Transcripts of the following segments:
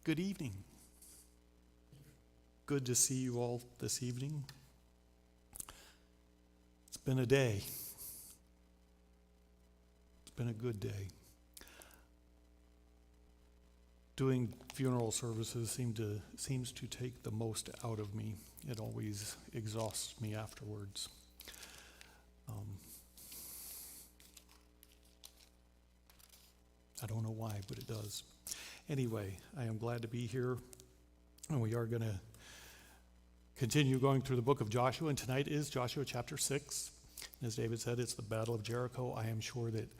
Good evening. Good to see you all this evening. It's been a day. It's been a good day. Doing funeral services seems to take the most out of me. It always exhausts me afterwards. I don't know why, but it does. Anyway, I am glad to be here, and we are going to continue going through the book of Joshua, and tonight is Joshua chapter 6. As David said, it's the Battle of Jericho. I am sure that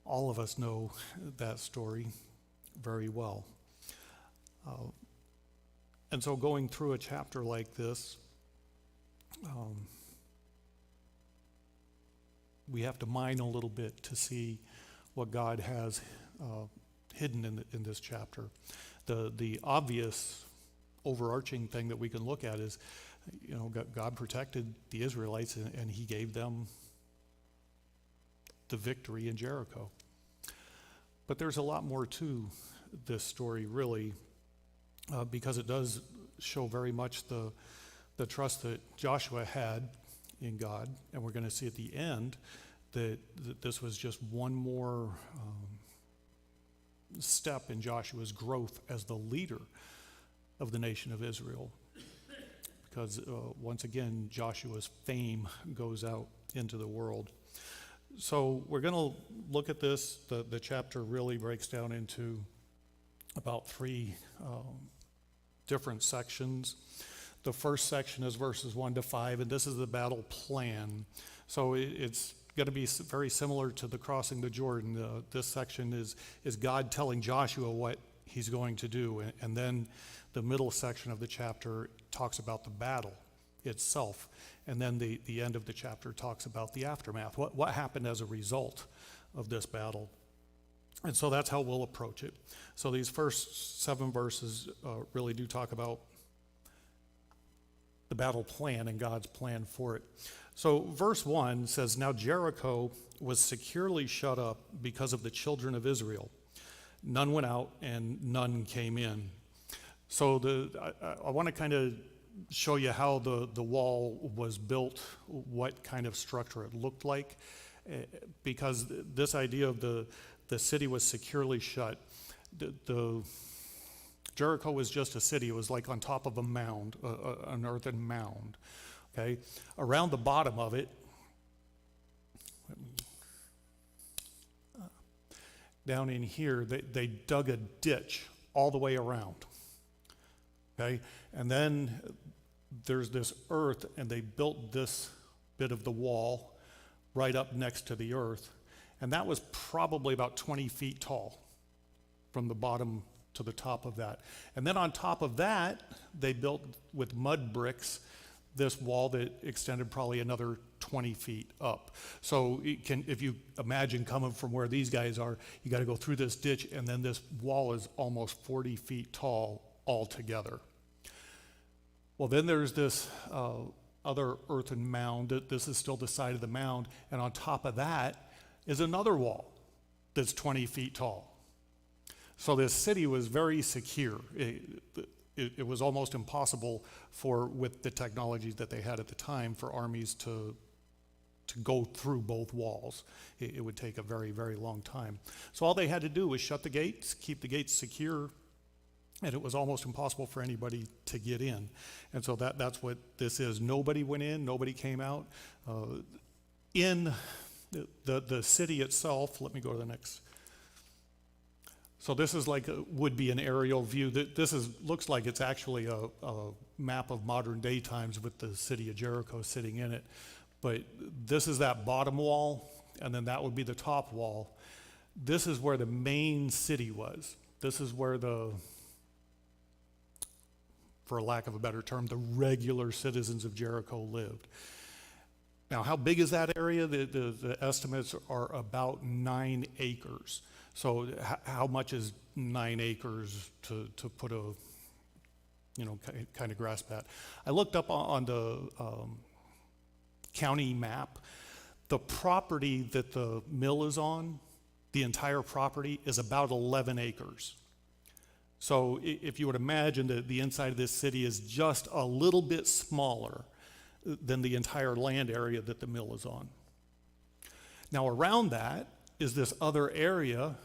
all of us know that story very well. And so going through a chapter like this, we have to mine a little bit to see what God has hidden in this chapter. The obvious overarching thing that we can look at is, God protected the Israelites and he gave them the victory in Jericho. But there's a lot more to this story, really, because it does show very much the trust that Joshua had in God. And we're going to see at the end that this was just one more step in Joshua's growth as the leader of the nation of Israel. Because once again, Joshua's fame goes out into the world. So we're going to look at this. The chapter really breaks down into about three different sections. The first section is verses 1 to 5, and this is the battle plan. So it's going to be very similar to the crossing the Jordan. This section is God telling Joshua what he's going to do, and then the middle section of the chapter talks about the battle itself, and then the end of the chapter talks about the aftermath, what happened as a result of this battle. And so that's how we'll approach it. So these first 7 verses really do talk about the battle plan and God's plan for it. So verse 1 says, "Now Jericho was securely shut up because of the children of Israel. None went out and none came in." So I want to kind of show you how the wall was built, what kind of structure it looked like, because this idea of the city was securely shut. The Jericho was just a city. It was like on top of a mound, an earthen mound. Okay, around the bottom of it, down in here, they dug a ditch all the way around. Okay, and then there's this earth, and they built this bit of the wall right up next to the earth, and that was probably about 20 feet tall from the bottom to the top of that. And then on top of that, they built with mud bricks this wall that extended probably another 20 feet up. So if you imagine coming from where these guys are, you got to go through this ditch, and then this wall is almost 40 feet tall altogether. Well, then there's this other earthen mound. This is still the side of the mound, and on top of that is another wall that's 20 feet tall. So this city was very secure. It was almost impossible with the technology that they had at the time, for armies to go through both walls. It would take a very, very long time. So all they had to do was shut the gates, keep the gates secure, and it was almost impossible for anybody to get in. And so that's what this is. Nobody went in, nobody came out. In the city itself, let me go to the next. So this is would be an aerial view. This looks like it's actually a map of modern day times with the city of Jericho sitting in it. But this is that bottom wall, and then that would be the top wall. This is where the main city was. This is where for lack of a better term, the regular citizens of Jericho lived. Now, how big is that area? The estimates are about 9 acres. So how much is 9 acres to put a, kind of grasp at? I looked up on the county map. The property that the mill is on, the entire property is about 11 acres. So if you would imagine that the inside of this city is just a little bit smaller than the entire land area that the mill is on. Now around that is this other area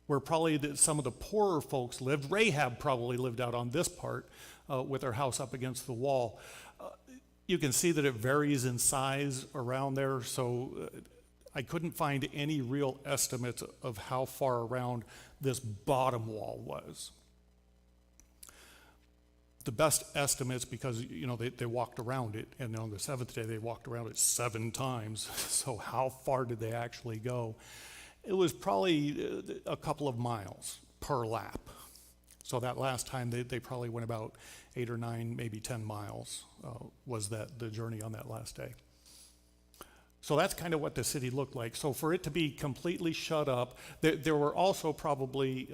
where probably some of the poorer folks lived. Rahab probably lived out on this part with her house up against the wall. You can see that it varies in size around there, so I couldn't find any real estimates of how far around this bottom wall was. The best estimates, because they walked around it, and on the seventh day they walked around it 7 times. So how far did they actually go? It was probably a couple of miles per lap. So that last time they probably went about 8 or 9, maybe 10 miles was the journey on that last day. So that's kind of what the city looked like. So for it to be completely shut up, there were also probably,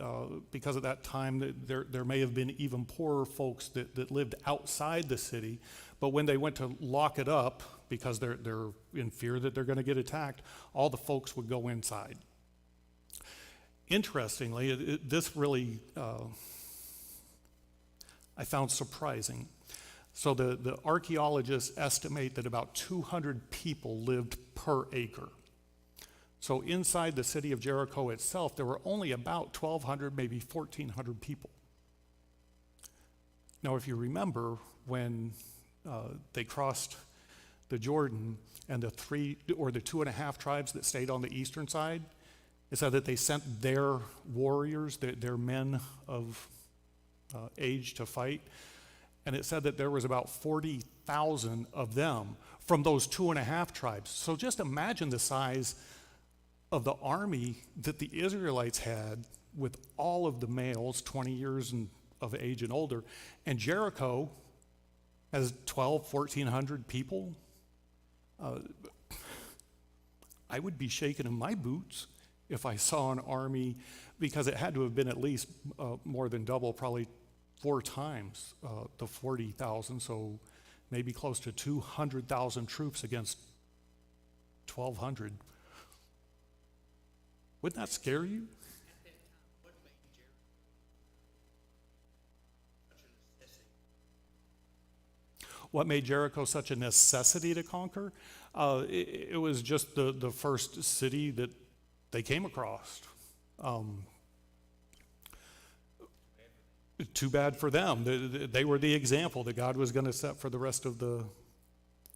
because of that time, there may have been even poorer folks that lived outside the city. But when they went to lock it up, because they're in fear that they're going to get attacked, all the folks would go inside. Interestingly, this really I found surprising. So the archaeologists estimate that about 200 people lived per acre. So inside the city of Jericho itself, there were only about 1,200, maybe 1,400 people. Now, if you remember, when they crossed the Jordan, and the 2.5 tribes that stayed on the eastern side, it said that they sent their warriors, their men of age to fight. And it said that there was about 40,000 of them from those 2.5 tribes. So just imagine the size of the army that the Israelites had with all of the males, 20 years of age and older. And Jericho has 1,400 people. I would be shaking in my boots if I saw an army, because it had to have been at least more than double, probably 4 times the 40,000, so maybe close to 200,000 troops against 1,200. Wouldn't that scare you? What made Jericho such a necessity to conquer? It was just the first city that they came across. Too bad for them. They were the example that God was going to set for the rest of the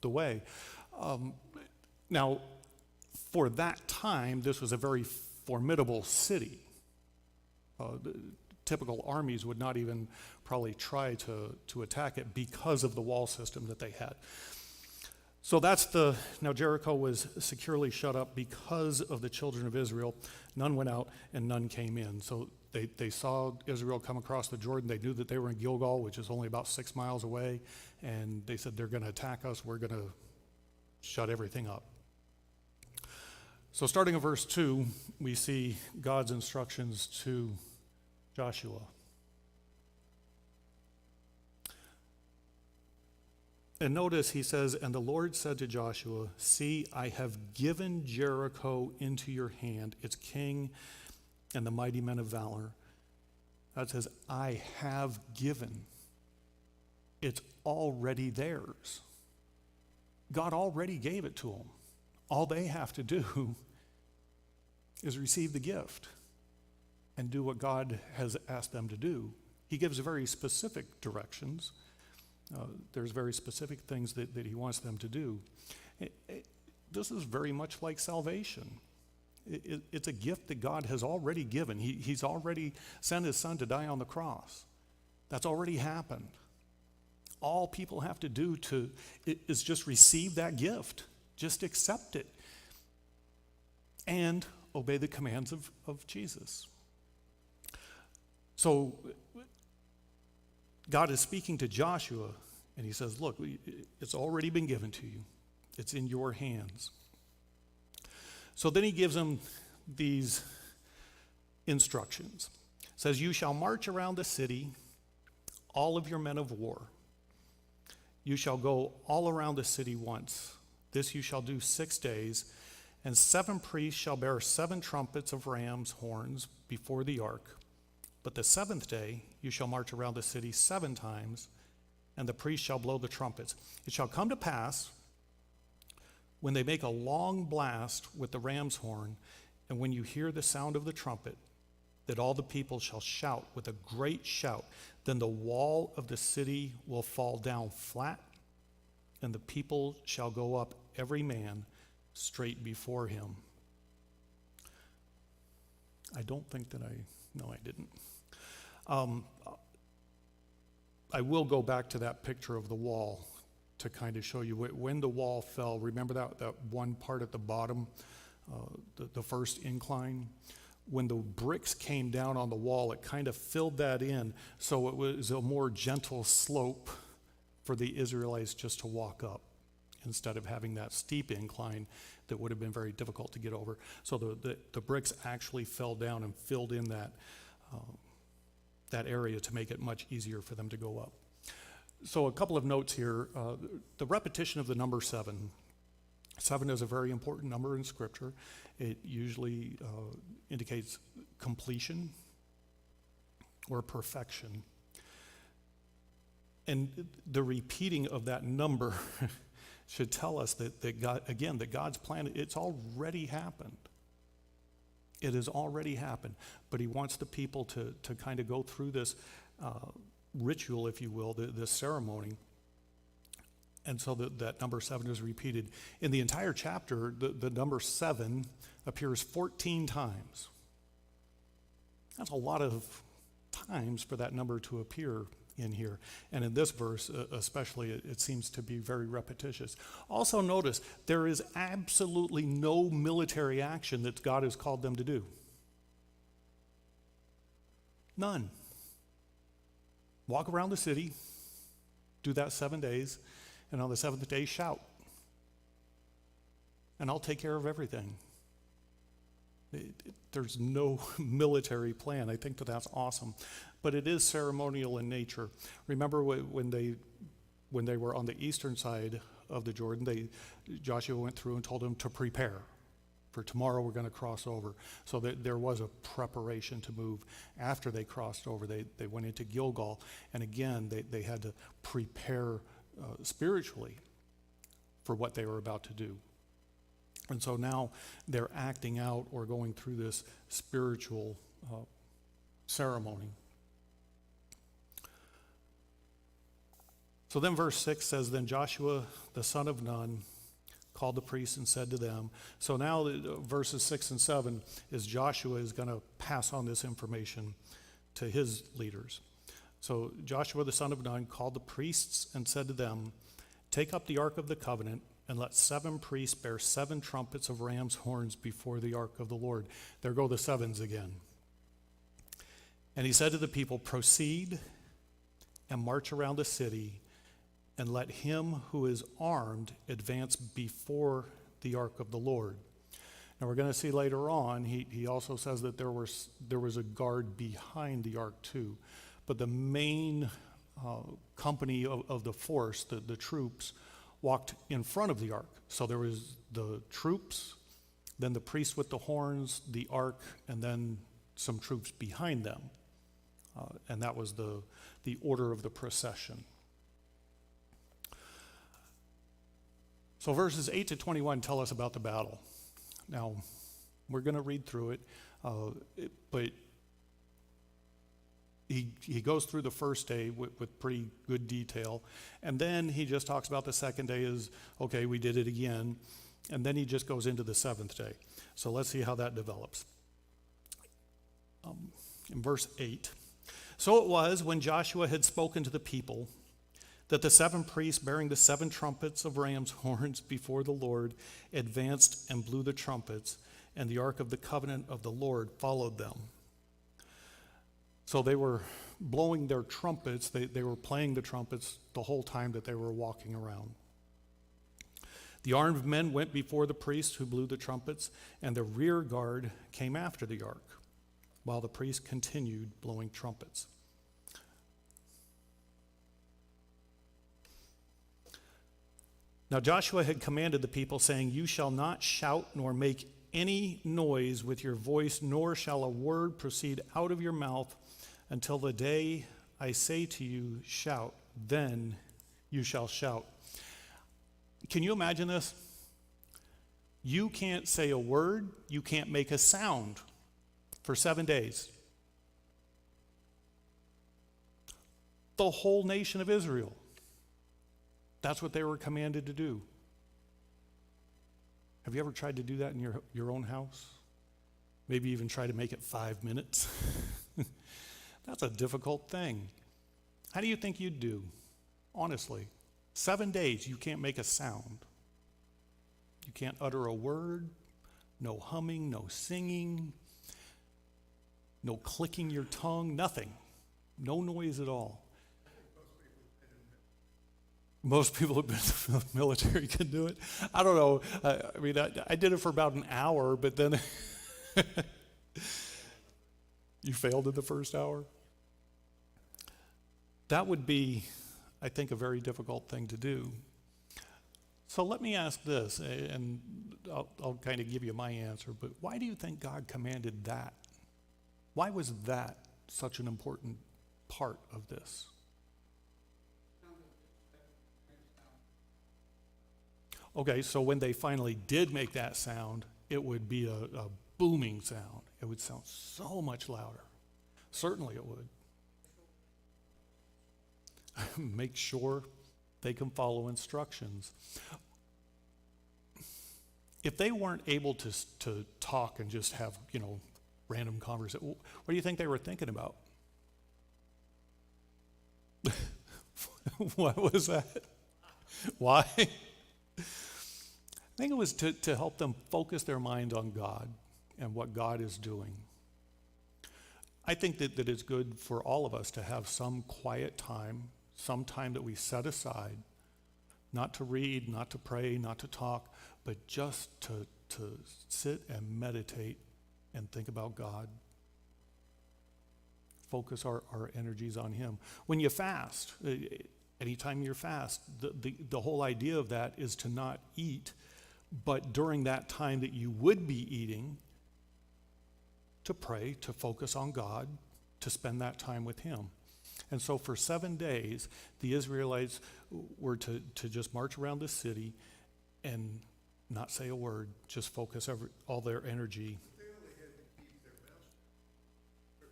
way. Now, for that time, this was a very formidable city. Typical armies would not even probably try to attack it because of the wall system that they had. So now Jericho was securely shut up because of the children of Israel. None went out and none came in. So they saw Israel come across the Jordan. They knew that they were in Gilgal, which is only about 6 miles away. And they said, they're going to attack us. We're going to shut everything up. So starting in verse 2, we see God's instructions to Joshua. And notice he says, and the Lord said to Joshua, see, I have given Jericho into your hand, its king and the mighty men of valor. God says, I have given. It's already theirs. God already gave it to them. All they have to do is receive the gift and do what God has asked them to do. He gives very specific directions. There's very specific things that he wants them to do. This is very much like salvation. It's a gift that God has already given. He's already sent his son to die on the cross. That's already happened. All people have to do is just receive that gift. Just accept it. And obey the commands of Jesus. So God is speaking to Joshua, and he says, look, it's already been given to you. It's in your hands. So then he gives him these instructions. It says, you shall march around the city, all of your men of war. You shall go all around the city once. This you shall do 6 days, and 7 priests shall bear 7 trumpets of ram's horns before the ark. But the seventh day you shall march around the city 7 times, and the priest shall blow the trumpets. It shall come to pass, when they make a long blast with the ram's horn, and when you hear the sound of the trumpet, that all the people shall shout with a great shout. Then the wall of the city will fall down flat, and the people shall go up, every man straight before him. I don't think that no, I didn't. I will go back to that picture of the wall to kind of show you when the wall fell. Remember that one part at the bottom, the first incline? When the bricks came down on the wall, it kind of filled that in, so it was a more gentle slope for the Israelites just to walk up, instead of having that steep incline that would have been very difficult to get over. So the bricks actually fell down and filled in that area to make it much easier for them to go up. So a couple of notes here. The repetition of the number 7. 7 is a very important number in Scripture. It usually indicates completion or perfection. And the repeating of that number should tell us that God, again, that God's plan, it's already happened. It has already happened. But he wants the people to kind of go through this ritual, if you will, this ceremony. And so that number 7 is repeated. In the entire chapter, the number 7 appears 14 times. That's a lot of times for that number to appear in here. And in this verse, especially, it seems to be very repetitious. Also notice, there is absolutely no military action that God has called them to do. None. Walk around the city, do that 7 days, and on the 7th day, shout. And I'll take care of everything. There's no military plan. I think that's awesome. But it is ceremonial in nature. Remember when they were on the eastern side of the Jordan, Joshua went through and told them to prepare. For tomorrow we're going to cross over. So there was a preparation to move. After they crossed over, they went into Gilgal. And again, they had to prepare spiritually for what they were about to do. And so now they're acting out or going through this spiritual ceremony. So then verse 6 says, Then Joshua the son of Nun called the priests and said to them. So now verses 6 and 7 is Joshua is going to pass on this information to his leaders. So Joshua the son of Nun called the priests and said to them, Take up the ark of the covenant, and let 7 priests bear 7 trumpets of ram's horns before the ark of the Lord. There go the 7s again. And he said to the people, Proceed and march around the city, and let him who is armed advance before the ark of the Lord. Now we're going to see later on, he also says that there was a guard behind the ark too. But the main company of the force, the troops, walked in front of the ark. So there was the troops, then the priests with the horns, the ark, and then some troops behind them. And that was the order of the procession. So verses 8 to 21 tell us about the battle. Now, we're going to read through it, but he goes through the first day with pretty good detail, and then he just talks about the second day as, okay, we did it again, and then he just goes into the 7th day. So let's see how that develops. In verse 8, So it was when Joshua had spoken to the people that the 7 priests bearing the 7 trumpets of ram's horns before the Lord advanced and blew the trumpets, and the ark of the covenant of the Lord followed them. So they were blowing their trumpets, they were playing the trumpets the whole time that they were walking around. The armed men went before the priests who blew the trumpets, and the rear guard came after the ark, while the priests continued blowing trumpets. Now Joshua had commanded the people, saying, You shall not shout nor make any noise with your voice, nor shall a word proceed out of your mouth until the day I say to you, shout, then you shall shout. Can you imagine this? You can't say a word, you can't make a sound for 7 days. The whole nation of Israel. That's what they were commanded to do. Have you ever tried to do that in your own house? Maybe even try to make it 5 minutes? That's a difficult thing. How do you think you'd do? Honestly, 7 days, you can't make a sound. You can't utter a word, no humming, no singing, no clicking your tongue, nothing. No noise at all. Most people who've been in the military can do it. I don't know. I did it for about an hour, but then you failed in the first hour. That would be, I think, a very difficult thing to do. So let me ask this, and I'll kind of give you my answer, but why do you think God commanded that? Why was that such an important part of this? Okay, so when they finally did make that sound, it would be a booming sound. It would sound so much louder. Certainly it would. Make sure they can follow instructions. If they weren't able to talk and just have, random conversation, what do you think they were thinking about? What was that? Why? I think it was to help them focus their mind on God and what God is doing. I think that it's good for all of us to have some quiet time, some time that we set aside, not to read, not to pray, not to talk, but just to sit and meditate and think about God. Focus our energies on Him. When you fast, anytime you fast, the whole idea of that is to not eat, but during that time that you would be eating, to pray, to focus on God, to spend that time with Him. And so for 7 days, the Israelites were to just march around the city and not say a word, just focus all their energy. They only had to keep their mouth shut.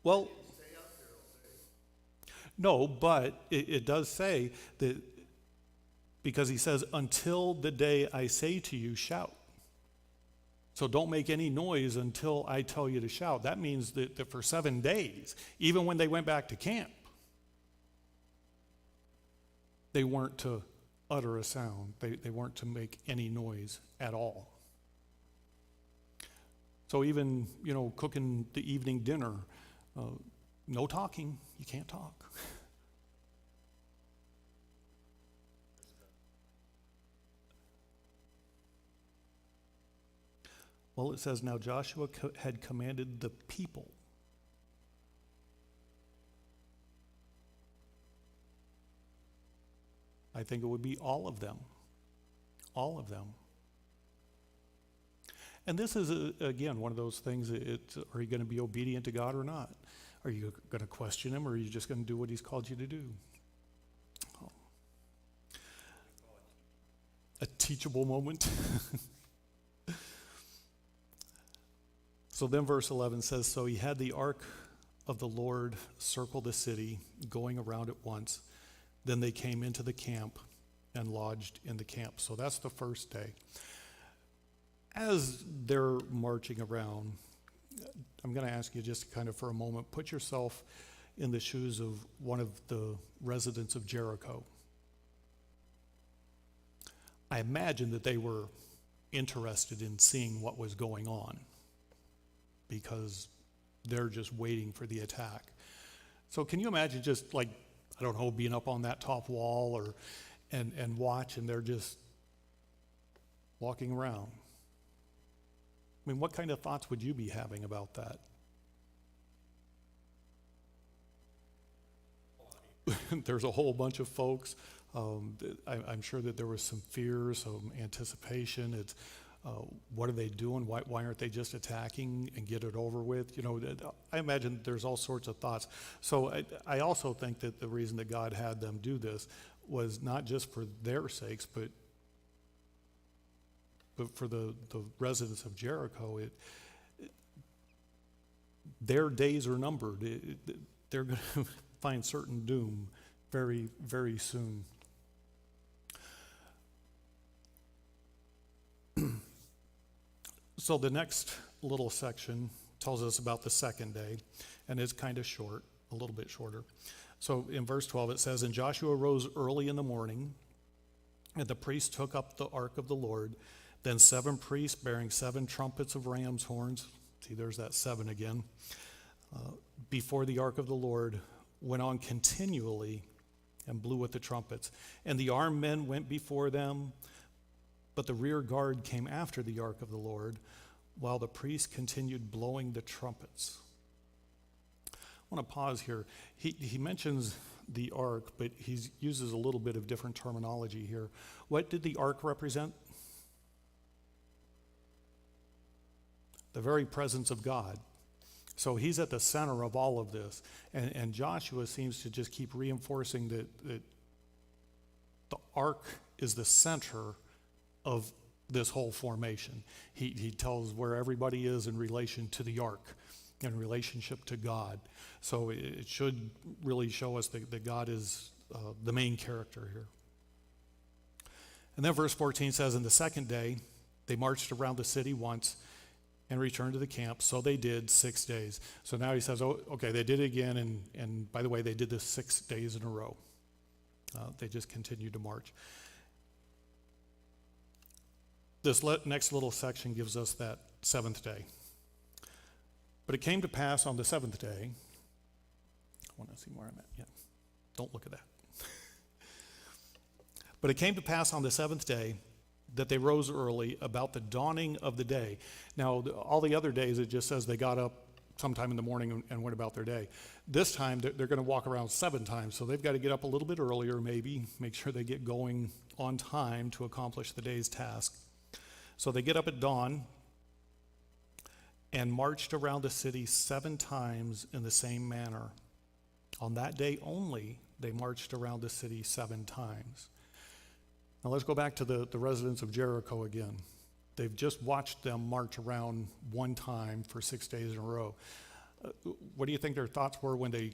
Well, Stay out there all day. no, but it does say that, because He says, until the day I say to you, shout. So don't make any noise until I tell you to shout. That means that for 7 days, even when they went back to camp, they weren't to utter a sound. They weren't to make any noise at all. So even, cooking the evening dinner, no talking. You can't talk. Well, it says, now Joshua had commanded the people. I think it would be all of them. All of them. And this is, again, one of those things, are you going to be obedient to God or not? Are you going to question Him, or are you just going to do what He's called you to do? Oh. A teachable moment. So then verse 11 says, so he had the ark of the Lord circle the city, going around it once. Then they came into the camp and lodged in the camp. So that's the first day. As they're marching around, I'm going to ask you just kind of for a moment, put yourself in the shoes of one of the residents of Jericho. I imagine that they were interested in seeing what was going on, because they're just waiting for the attack. So can you imagine just being up on that top wall and watch, and they're just walking around? I mean, what kind of thoughts would you be having about that? There's a whole bunch of folks. I'm sure that there was some fear, some anticipation. What are they doing? Why aren't they just attacking and get it over with? I imagine there's all sorts of thoughts. So I also think that the reason that God had them do this was not just for their sakes, but for the residents of Jericho. Their days are numbered. They're going to find certain doom very, very soon. So the next little section tells us about the second day, and it's kind of short, a little bit shorter. So in verse 12 it says, "And Joshua rose early in the morning, and the priests took up the ark of the Lord. Then 7 priests bearing 7 trumpets of ram's horns," see, there's that 7 again, "before the ark of the Lord went on continually and blew with the trumpets. And the armed men went before them, but the rear guard came after the ark of the Lord, while the priests continued blowing the trumpets." I want to pause here. He mentions the ark, but he uses a little bit of different terminology here. What did the ark represent? The very presence of God. So he's at the center of all of this. And Joshua seems to just keep reinforcing that the ark is the center of this whole formation. He tells where everybody is in relation to the ark, in relationship to God. So it should really show us that God is the main character here. And then verse 14 says, "And the second day they marched around the city once and returned to the camp. So they did 6 days." So now he says, oh, okay, they did it again. And by the way, they did this 6 days in a row. They just continued to march. This next little section gives us that 7th day. "But it came to pass on the 7th day," I want to see where I'm at. Yeah, don't look at that. "But it came to pass on the 7th day that they rose early about the dawning of the day." Now, all the other days, it just says they got up sometime in the morning and went about their day. This time, they're going to walk around 7 times, so they've got to get up a little bit earlier, maybe, make sure they get going on time to accomplish the day's task. "So they get up at dawn and marched around the city 7 times in the same manner. On that day only, they marched around the city 7 times. Now let's go back to the residents of Jericho again. They've just watched them march around 1 time for 6 days in a row. What do you think their thoughts were when they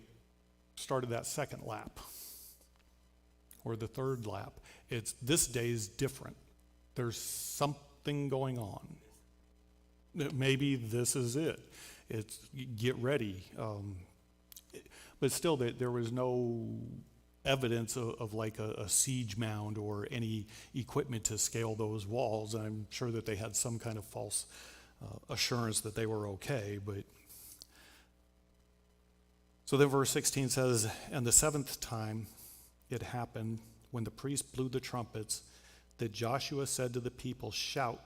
started that second lap or the third lap? It's this day's different. There's something going on. Maybe this is it. It's get ready. But still, there was no evidence of like a siege mound or any equipment to scale those walls. I'm sure that they had some kind of false assurance that they were okay. But so then verse 16 says, "And the 7th time it happened when the priest blew the trumpets that Joshua said to the people, 'Shout,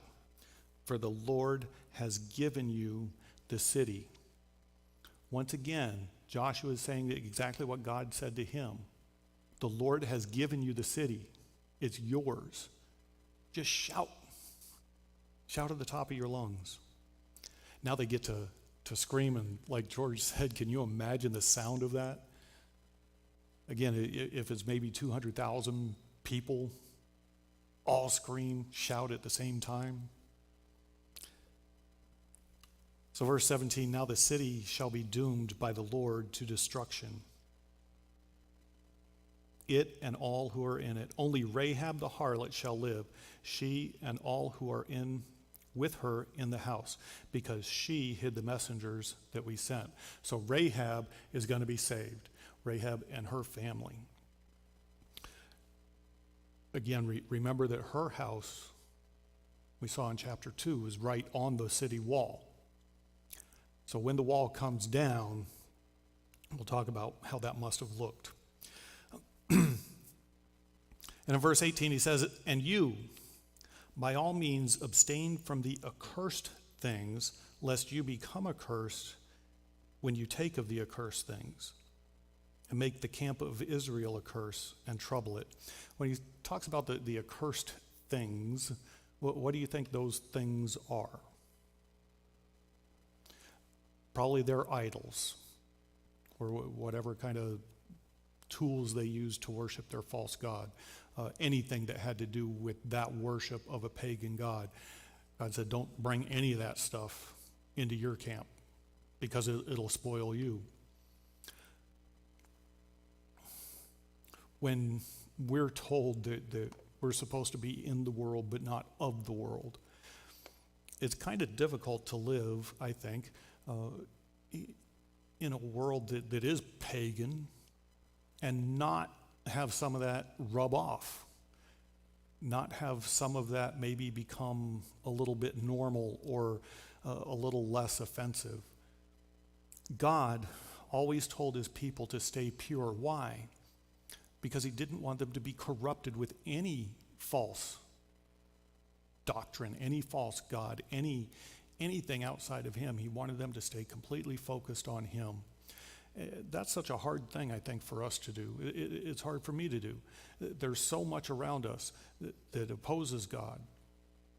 for the Lord has given you the city.'" Once again, Joshua is saying exactly what God said to him. The Lord has given you the city. It's yours. Just shout. Shout at the top of your lungs. Now they get to scream, and like George said, can you imagine the sound of that? Again, if it's maybe 200,000 people all scream, shout at the same time. So verse 17, "Now the city shall be doomed by the Lord to destruction, it and all who are in it. Only Rahab the harlot shall live, she and all who are in with her in the house, because she hid the messengers that we sent." So Rahab is going to be saved, Rahab and her family. Again, remember that her house, we saw in chapter 2, is right on the city wall. So when the wall comes down, we'll talk about how that must have looked. And in verse 18 he says, "And you, by all means, abstain from the accursed things, lest you become accursed when you take of the accursed things, and make the camp of Israel a curse and trouble it." When he talks about the accursed things, What do you think those things are? Probably their idols, or whatever kind of tools they use to worship their false god. Anything that had to do with that worship of a pagan god. God said, don't bring any of that stuff into your camp because it'll spoil you. When we're told that we're supposed to be in the world but not of the world, it's kind of difficult to live, I think, in a world that is pagan and not have some of that rub off, not have some of that maybe become a little bit normal or a little less offensive. God always told his people to stay pure. Why? Because he didn't want them to be corrupted with any false doctrine, any false god, anything outside of him. He wanted them to stay completely focused on him. That's such a hard thing, I think, for us to do. It's hard for me to do. There's so much around us that opposes God,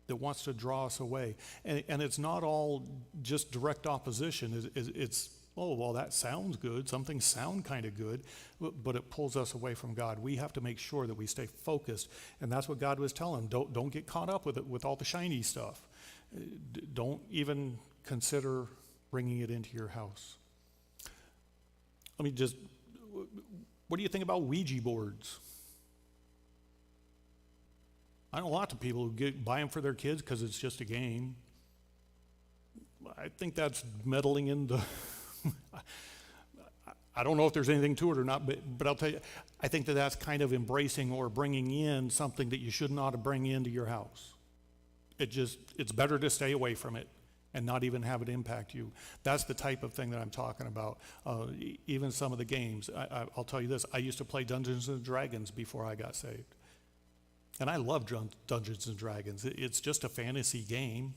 that wants to draw us away. And it's not all just direct opposition. It's, oh, well, that sounds good. Some things sound kind of good, but it pulls us away from God. We have to make sure that we stay focused. And that's what God was telling them. Don't get caught up with it, with all the shiny stuff. Don't even consider bringing it into your house. Let me just, what do you think about Ouija boards? I know lots of people who buy them for their kids because it's just a game. I think that's meddling in the, I don't know if there's anything to it or not, but I'll tell you, I think that's kind of embracing or bringing in something that you should not bring into your house. It's better to stay away from it and not even have it impact you. That's the type of thing that I'm talking about. Even some of the games. I'll tell you this, I used to play Dungeons and Dragons before I got saved. And I love Dungeons and Dragons. It's just a fantasy game,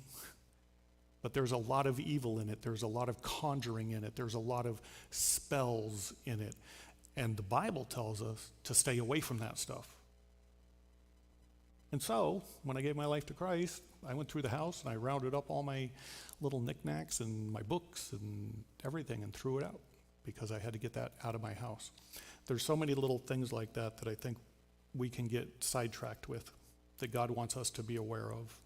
but there's a lot of evil in it. There's a lot of conjuring in it. There's a lot of spells in it. And the Bible tells us to stay away from that stuff. And so, when I gave my life to Christ, I went through the house and I rounded up all my little knickknacks and my books and everything and threw it out because I had to get that out of my house. There's so many little things like that that I think we can get sidetracked with, that God wants us to be aware of.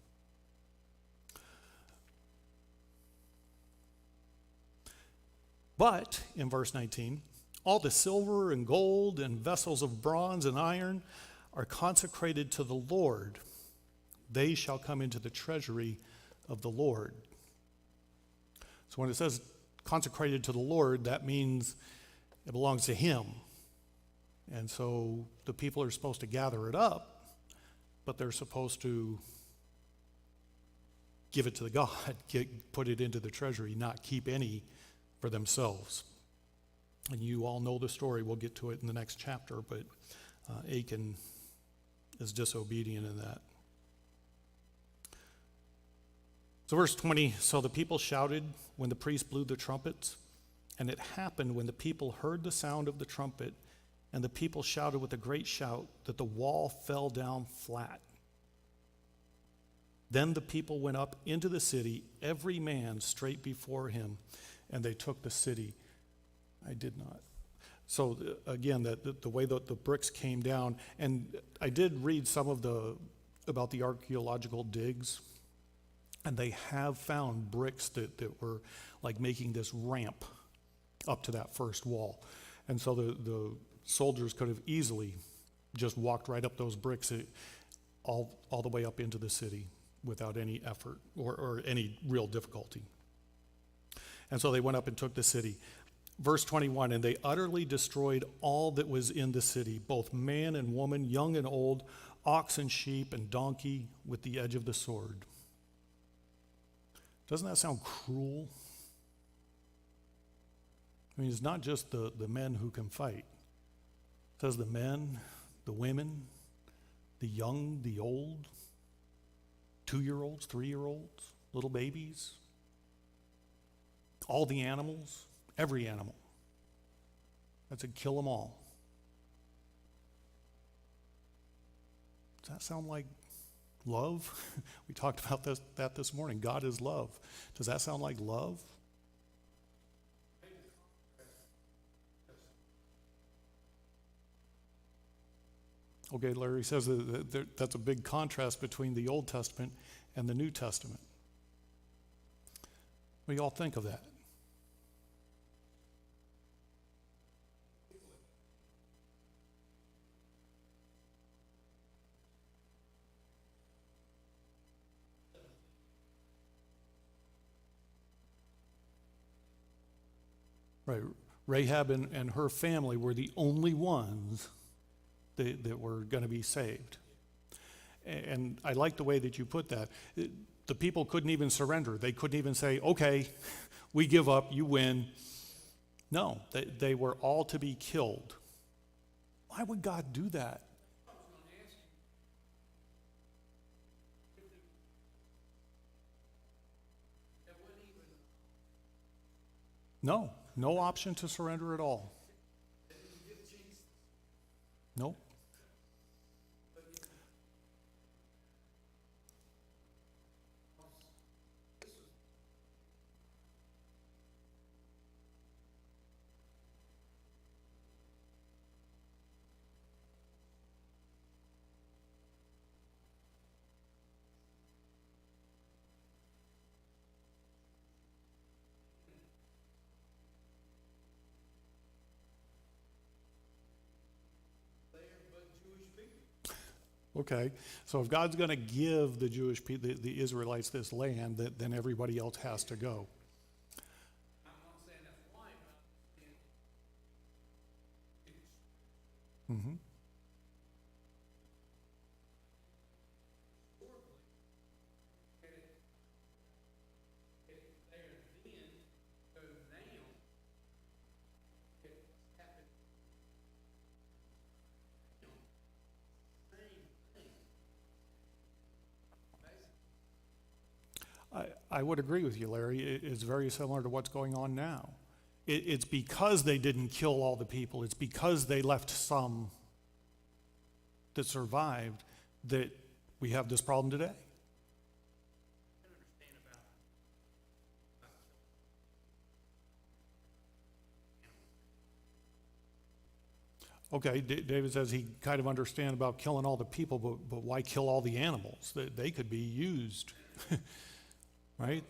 But, in verse 19, all the silver and gold and vessels of bronze and iron are consecrated to the Lord. They shall come into the treasury of the Lord. So when it says consecrated to the Lord, that means it belongs to him. And so the people are supposed to gather it up, but they're supposed to give it to the God, put it into the treasury, not keep any for themselves. And you all know the story. We'll get to it in the next chapter, but Achan is disobedient in that. So verse 20, so the people shouted when the priest blew the trumpets, and it happened when the people heard the sound of the trumpet, and the people shouted with a great shout that the wall fell down flat. Then the people went up into the city, every man straight before him, and they took the city. I did not. So again, the way that the bricks came down, and I did read some of about the archaeological digs, and they have found bricks that were like making this ramp up to that first wall. And so the soldiers could have easily just walked right up those bricks all the way up into the city without any effort or any real difficulty. And so they went up and took the city. Verse 21, and they utterly destroyed all that was in the city, both man and woman, young and old, ox and sheep and donkey, with the edge of the sword. Doesn't that sound cruel? I mean, it's not just the men who can fight. It says the men, the women, the young, the old, 2-year-olds, 3-year-olds, little babies, all the animals, every animal. That said, kill them all. Does that sound like Love? We talked about that this morning. God is love. Does that sound like love? Okay, Larry says that's a big contrast between the Old Testament and the New Testament. What do y'all think of that? Right. Rahab and her family were the only ones that were going to be saved. And I like the way that you put that. The people couldn't even surrender. They couldn't even say, okay, we give up, you win. No, they were all to be killed. Why would God do that? No, no option to surrender at all. Nope. Okay, so if God's going to give the Jewish people, the Israelites, this land, then everybody else has to go. Mm-hmm. I would agree with you, Larry. It's very similar to what's going on now. It's because they didn't kill all the people. It's because they left some that survived that we have this problem today. Okay, David says he kind of understands about killing all the people, but why kill all the animals? They could be used, right?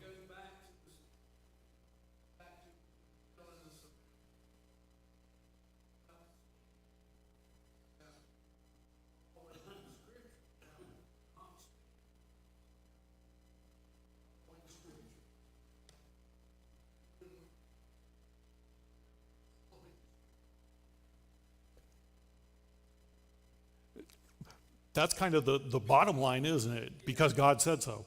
That's kind of the bottom line, isn't it? Because God said so.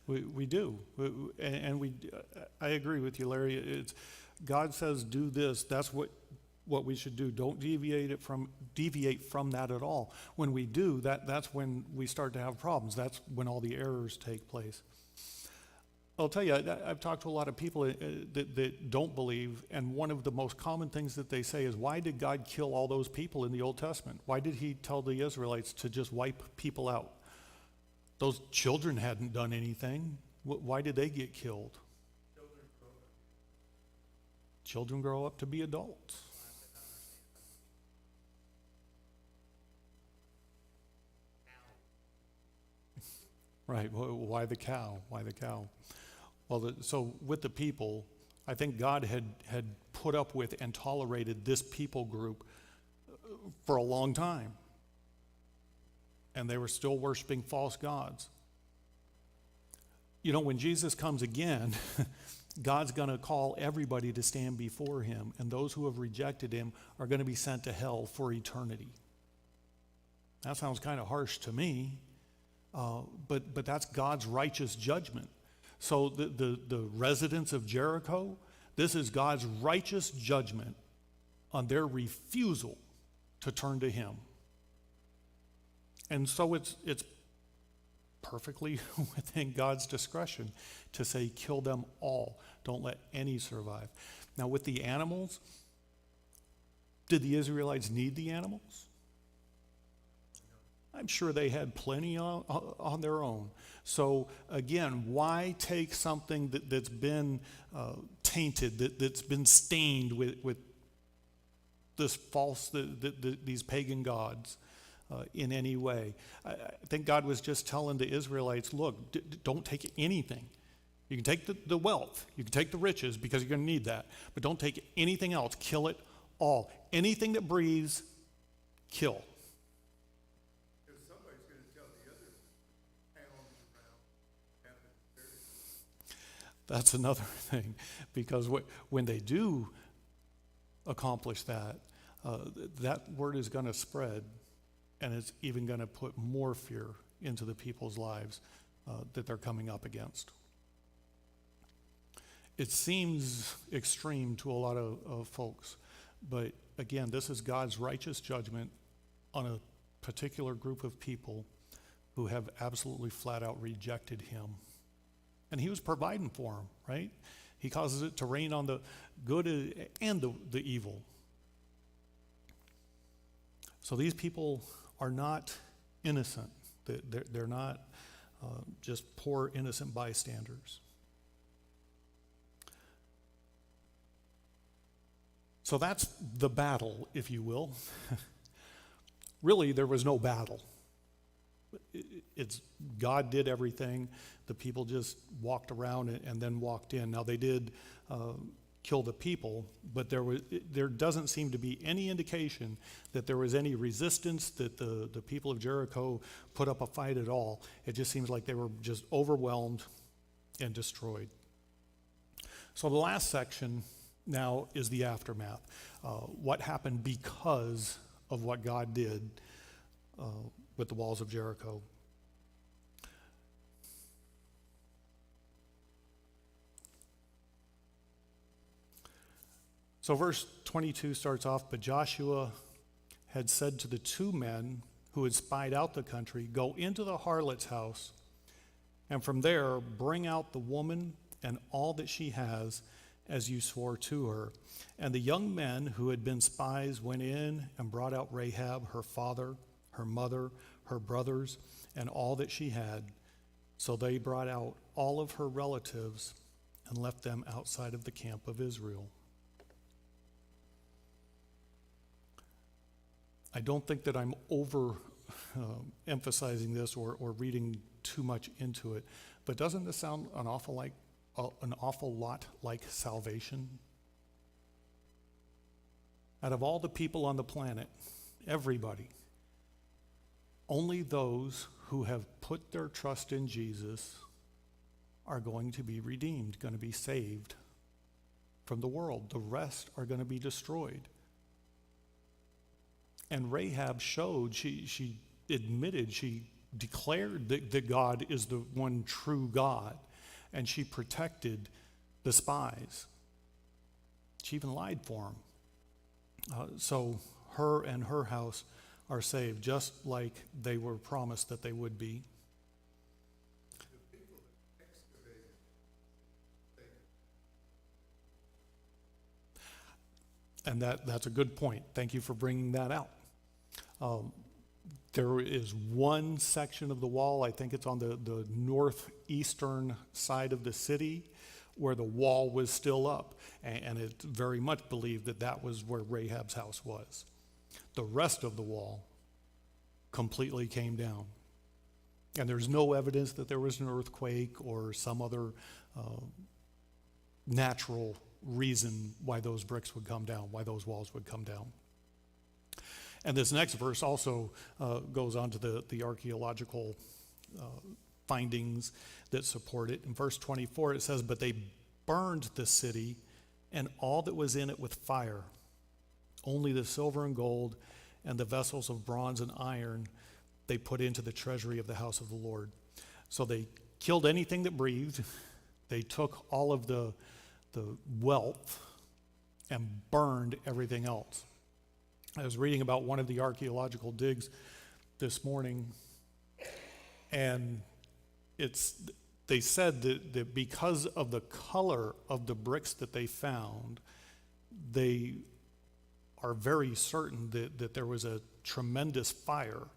We do, and I agree with you, Larry. It's God says do this. That's what we should do. Don't deviate from that at all. When we do, that's when we start to have problems. That's when all the errors take place. I'll tell you, I've talked to a lot of people that don't believe, and one of the most common things that they say is, why did God kill all those people in the Old Testament? Why did he tell the Israelites to just wipe people out? Those children hadn't done anything. Why did they get killed? Children grow up to be adults. Right, why the cow? Why the cow? Well, so with the people, I think God had put up with and tolerated this people group for a long time. And they were still worshiping false gods. You know, when Jesus comes again, God's going to call everybody to stand before him, and those who have rejected him are going to be sent to hell for eternity. That sounds kind of harsh to me, but that's God's righteous judgment. So the residents of Jericho, this is God's righteous judgment on their refusal to turn to him. And so it's perfectly within God's discretion to say, kill them all. Don't let any survive. Now, with the animals, did the Israelites need the animals? I'm sure they had plenty on their own. So again, why take something that's been tainted, that's been stained with this false, these pagan gods in any way? I think God was just telling the Israelites, look, don't take anything. You can take the wealth, you can take the riches because you're going to need that, but don't take anything else. Kill it all. Anything that breathes, kill. Because somebody's going to tell the other animals around have it very. That's another thing, because when they do accomplish that, that word is going to spread, and it's even going to put more fear into the people's lives that they're coming up against. It seems extreme to a lot of folks, but again, this is God's righteous judgment on a particular group of people who have absolutely flat out rejected him. And he was providing for them, right? He causes it to rain on the good and the evil. So these people are not innocent. They're not just poor, innocent bystanders. So that's the battle, if you will. Really, there was no battle. It's God did everything. The people just walked around and then walked in. Now, they did kill the people, but there doesn't seem to be any indication that there was any resistance, that the people of Jericho put up a fight at all. It just seems like they were just overwhelmed and destroyed. So the last section now is the aftermath. What happened because of what God did with the walls of Jericho. So verse 22 starts off, but Joshua had said to the two men who had spied out the country, go into the harlot's house, and from there bring out the woman and all that she has, as you swore to her. And the young men who had been spies went in and brought out Rahab, her father, her mother, her brothers, and all that she had. So they brought out all of her relatives and left them outside of the camp of Israel. I don't think that I'm emphasizing this or reading too much into it, but doesn't this sound an awful lot like salvation? Out of all the people on the planet, everybody, only those who have put their trust in Jesus are going to be redeemed, going to be saved from the world. The rest are going to be destroyed. And Rahab showed, she admitted, she declared that God is the one true God, and she protected the spies. She even lied for them. So her and her house are saved, just like they were promised that they would be. The people that excavated, And that's a good point. Thank you for bringing that out. There is one section of the wall, I think it's on the northeastern side of the city, where the wall was still up. And it's very much believed that that was where Rahab's house was. The rest of the wall completely came down. And there's no evidence that there was an earthquake or some other natural reason why those bricks would come down, why those walls would come down. And this next verse also goes on to the archaeological findings that support it. In verse 24 it says, "But they burned the city and all that was in it with fire. Only the silver and gold and the vessels of bronze and iron they put into the treasury of the house of the Lord." So they killed anything that breathed. They took all of the wealth and burned everything else. I was reading about one of the archaeological digs this morning, and they said that because of the color of the bricks that they found, they are very certain that there was a tremendous fire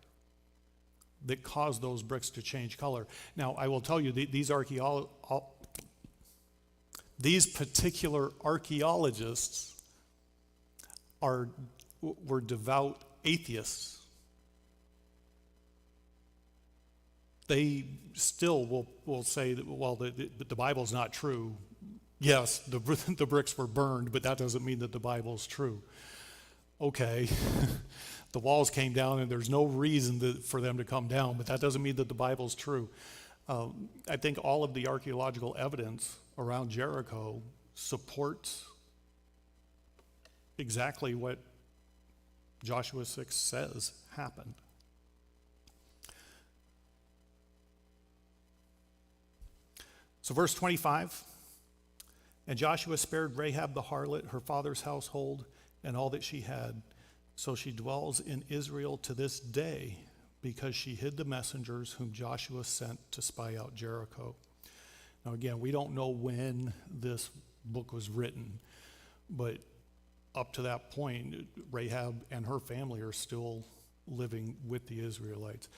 that caused those bricks to change color. Now, I will tell you, these particular archaeologists were devout atheists. They still will say that, well, the Bible's not true. Yes, the bricks were burned, but that doesn't mean that the Bible's true. Okay, the walls came down and there's no reason for them to come down, but that doesn't mean that the Bible's true. I think all of the archaeological evidence around Jericho supports exactly what Joshua 6 says happened. So verse 25, "And Joshua spared Rahab the harlot, her father's household, and all that she had. So she dwells in Israel to this day, because she hid the messengers whom Joshua sent to spy out Jericho." Now again, we don't know when this book was written, but up to that point, Rahab and her family are still living with the Israelites.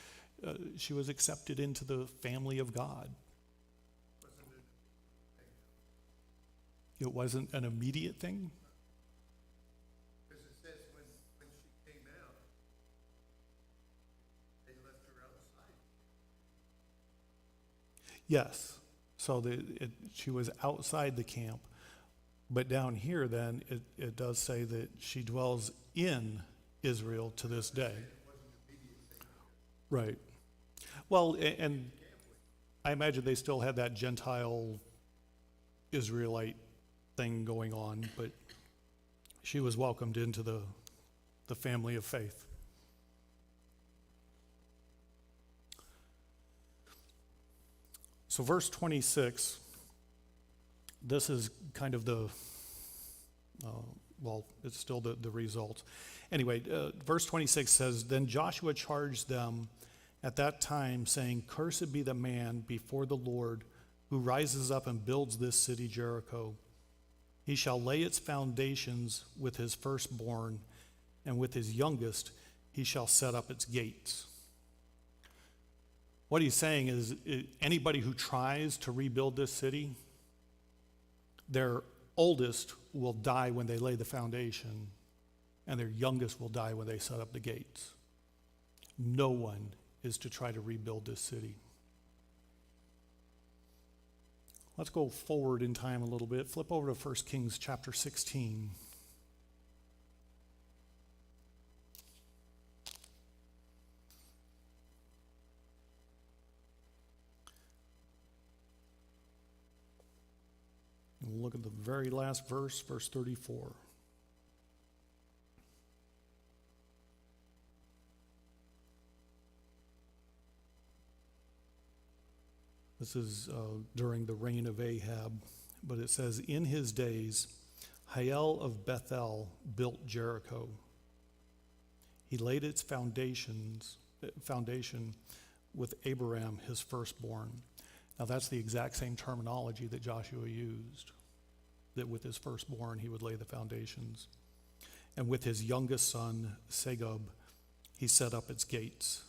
She was accepted into the family of God. It wasn't an immediate thing? Because it says when she came out, they left her outside. Yes. So she was outside the camp. But down here then, it does say that she dwells in Israel to this day. Right. Well, and I imagine they still had that Gentile Israelite thing going on, but she was welcomed into the family of faith. So verse 26, this is kind of it's still the result. Anyway, verse 26 says, "Then Joshua charged them at that time, saying, 'Cursed be the man before the Lord who rises up and builds this city Jericho. He shall lay its foundations with his firstborn, and with his youngest he shall set up its gates.'" What he's saying is anybody who tries to rebuild this city, their oldest will die when they lay the foundation, and their youngest will die when they set up the gates. No one is to try to rebuild this city. Let's go forward in time a little bit. Flip over to 1 Kings chapter 16. We'll look at the very last verse, verse 34. This is during the reign of Ahab, but it says, "In his days, Hiel of Bethel built Jericho. He laid its foundation with Abiram, his firstborn." Now that's the exact same terminology that Joshua used, that with his firstborn he would lay the foundations. "And with his youngest son, Segub, he set up its gates,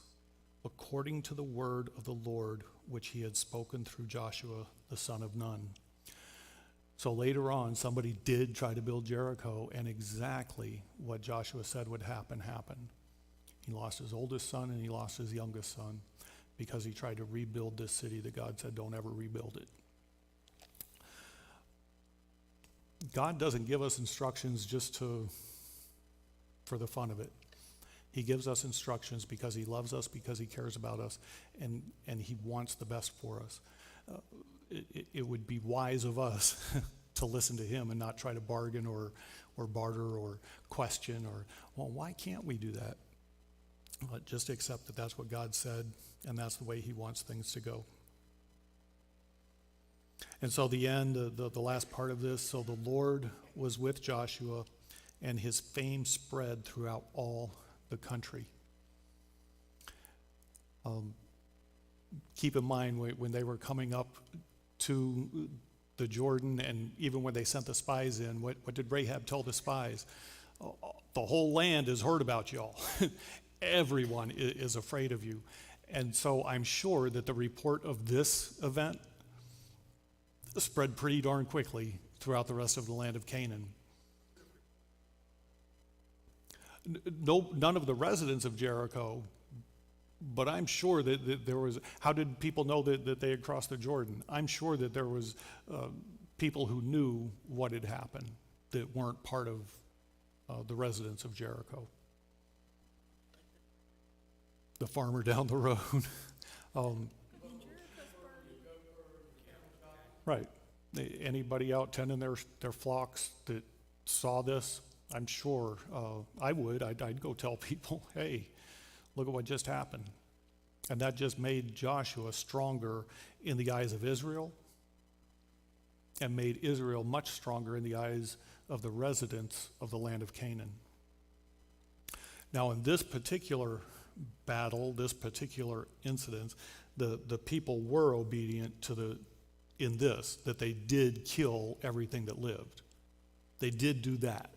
according to the word of the Lord, which he had spoken through Joshua, the son of Nun." So later on, somebody did try to build Jericho, and exactly what Joshua said would happen happened. He lost his oldest son and he lost his youngest son because he tried to rebuild this city that God said, don't ever rebuild it. God doesn't give us instructions just for the fun of it. He gives us instructions because he loves us, because he cares about us, and he wants the best for us. It would be wise of us to listen to him and not try to bargain or barter or question or, well, why can't we do that? Just accept that that's what God said, and that's the way he wants things to go. And so the end, the last part of this, so the Lord was with Joshua, and his fame spread throughout all the country. Keep in mind when they were coming up to the Jordan, and even when they sent the spies in, what did Rahab tell the spies? The whole land has heard about y'all. Everyone is afraid of you. And so I'm sure that the report of this event spread pretty darn quickly throughout the rest of the land of Canaan. None of the residents of Jericho, but I'm sure that there was, how did people know that they had crossed the Jordan? I'm sure that there was people who knew what had happened that weren't part of the residents of Jericho. The farmer down the road. Right. Anybody out tending their flocks that saw this, I'm sure I would. I'd go tell people, hey, look at what just happened. And that just made Joshua stronger in the eyes of Israel and made Israel much stronger in the eyes of the residents of the land of Canaan. Now, in this particular battle, this particular incident, the people were obedient to that they did kill everything that lived. They did do that.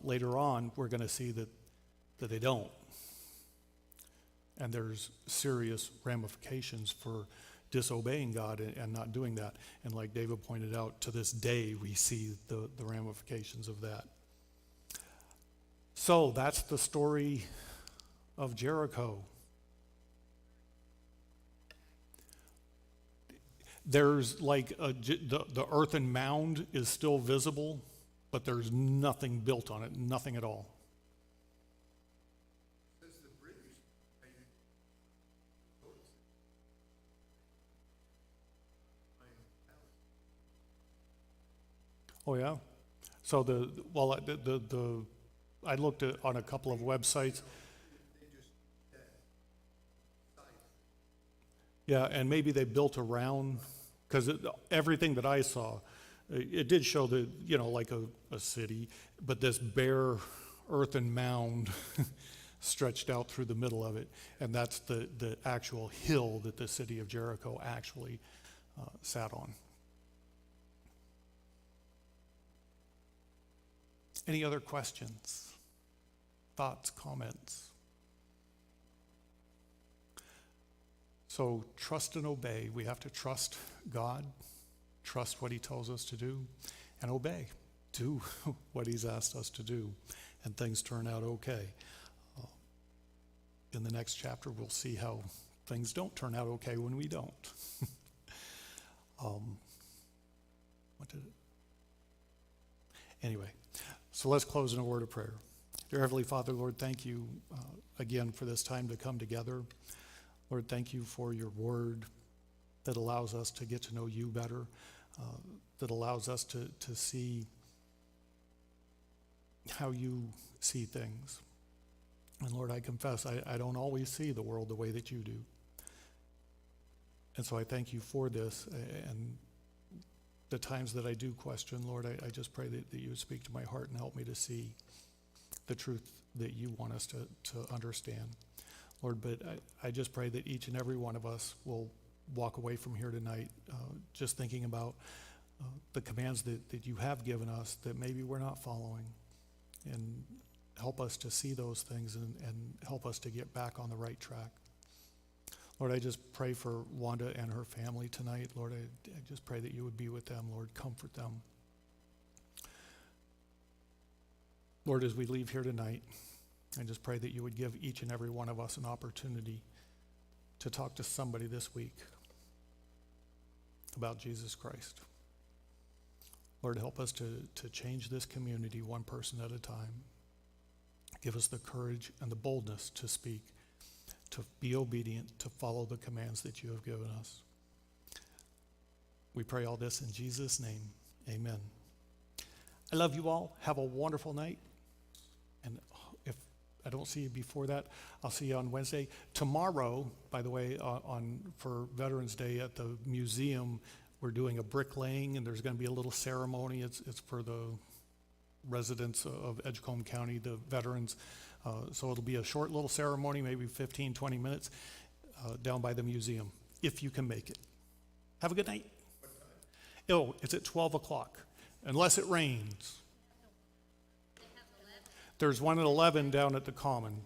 Later on, we're going to see that they don't. And there's serious ramifications for disobeying God and not doing that. And like David pointed out, to this day, we see the ramifications of that. So that's the story of Jericho. There's like the earthen mound is still visible, but there's nothing built on it, nothing at all. Says the British made it Oh yeah. So I looked on a couple of websites. they just sites. Yeah, and maybe they built around, because everything that I saw, it did show that, like a city, but this bare earthen mound stretched out through the middle of it, and that's the actual hill that the city of Jericho actually sat on. Any other questions, thoughts, comments? So trust and obey. We have to trust God, trust what he tells us to do, and obey. Do what he's asked us to do, and things turn out okay. In the next chapter, we'll see how things don't turn out okay when we don't. Anyway, so let's close in a word of prayer. Dear Heavenly Father, Lord, thank you again for this time to come together. Lord, thank you for your word that allows us to get to know you better, that allows us to see how you see things. And Lord, I confess, I don't always see the world the way that you do. And so I thank you for this. And the times that I do question, Lord, I just pray that you would speak to my heart and help me to see the truth that you want us to understand. Lord, but I just pray that each and every one of us will walk away from here tonight just thinking about the commands that you have given us that maybe we're not following. And help us to see those things and help us to get back on the right track. Lord, I just pray for Wanda and her family tonight. Lord, I just pray that you would be with them. Lord, comfort them. Lord, as we leave here tonight, I just pray that you would give each and every one of us an opportunity to talk to somebody this week about Jesus Christ. Lord, help us to change this community one person at a time. Give us the courage and the boldness to speak, to be obedient, to follow the commands that you have given us. We pray all this in Jesus' name. Amen. I love you all. Have a wonderful night. And if I don't see you before that, I'll see you on Wednesday. Tomorrow, by the way, for Veterans Day at the museum, we're doing a bricklaying, and there's going to be a little ceremony. It's for the residents of Edgecombe County, the veterans. So it'll be a short little ceremony, maybe 15, 20 minutes, down by the museum, if you can make it. Have a good night. Oh, it's at 12 o'clock, unless it rains. There's one at 11 down at the Common.